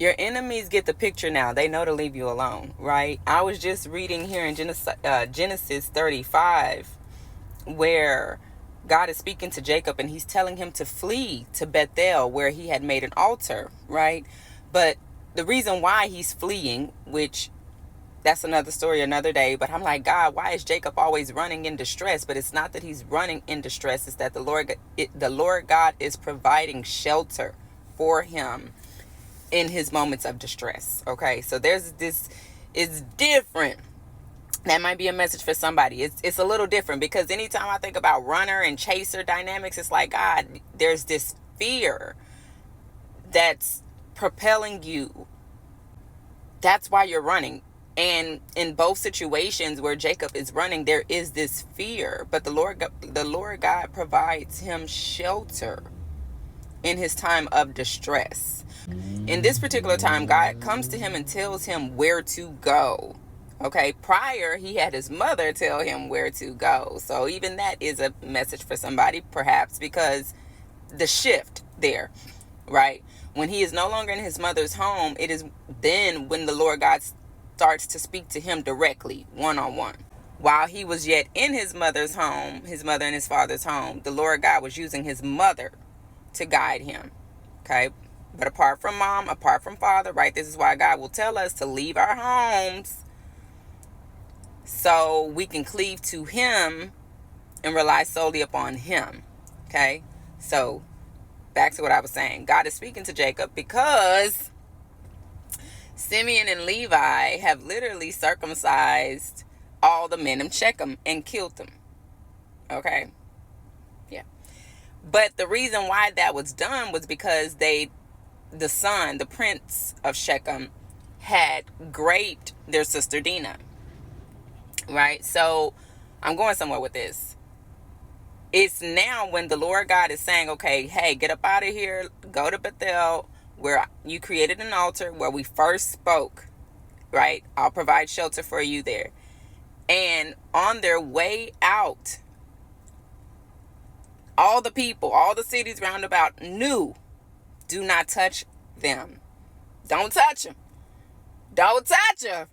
Your enemies get the picture now. They know to leave you alone, right? I was just reading here in Genesis 35, where God is speaking to Jacob and he's telling him to flee to Bethel, where he had made an altar, right? But the reason why he's fleeing, which that's another story, another day. But I'm like, God, why is Jacob always running in distress? But it's not that he's running in distress. It's that the Lord God is providing shelter for him in his moments of distress. Okay, so there's this is different. That might be a message for somebody. It's a little different, because anytime I think about runner and chaser dynamics, it's like, God, there's this fear that's propelling you. That's why you're running. And in both situations where Jacob is running, there is this fear, but the Lord God provides him shelter in his time of distress. In this particular time, God comes to him and tells him where to go. Okay, prior, he had his mother tell him where to go. So even that is a message for somebody, perhaps, because the shift there, right? When he is no longer in his mother's home, it is then when the Lord God starts to speak to him directly, one-on-one. While he was yet in his mother's home, his mother and his father's home, the Lord God was using his mother to guide him. Okay, but apart from mom, apart from father, right? This is why God will tell us to leave our homes so we can cleave to him and rely solely upon him. Okay, so back to what I was saying. God is speaking to Jacob because Simeon and Levi have literally circumcised all the men of Shechem and killed them. Okay, yeah. But the reason why that was done was because the prince of Shechem, had raped their sister Dinah. Right? So I'm going somewhere with this. It's now when the Lord God is saying, okay, hey, get up out of here, go to Bethel, where you created an altar, where we first spoke, right? I'll provide shelter for you there. And on their way out, all the people, all the cities round about knew, do not touch them. Don't touch them. Don't touch them.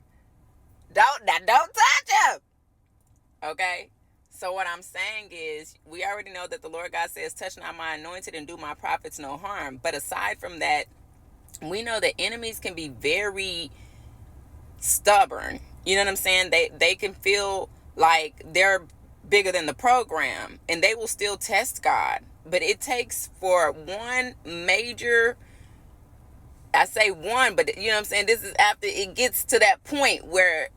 Don't touch them. Okay? So what I'm saying is, we already know that the Lord God says, touch not my anointed and do my prophets no harm. But aside from that, we know that enemies can be very stubborn. You know what I'm saying? They can feel like they're bigger than the program, and they will still test God. But it takes for one major, I say one, but you know what I'm saying? This is after it gets to that point where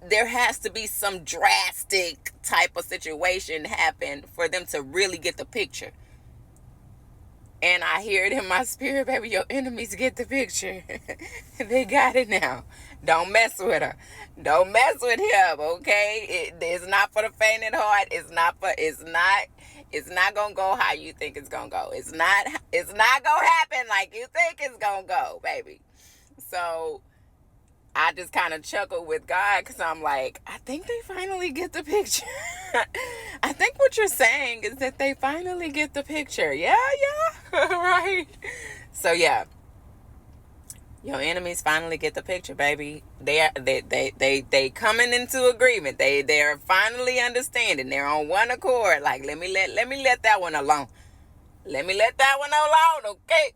there has to be some drastic type of situation happen for them to really get the picture. And I hear it in my spirit, baby, your enemies get the picture. They got it now. Don't mess with her. Don't mess with him, okay? It's not for the faint at heart. It's not gonna go how you think it's gonna go. It's not gonna happen like you think it's gonna go, baby. So I just kind of chuckle with God, because I'm like, I think they finally get the picture. I think what you're saying is that they finally get the picture. Yeah, right. So yeah, your enemies finally get the picture, baby. They coming into agreement. They're finally understanding. They're on one accord. Like, let me let that one alone. Let me let that one alone, okay?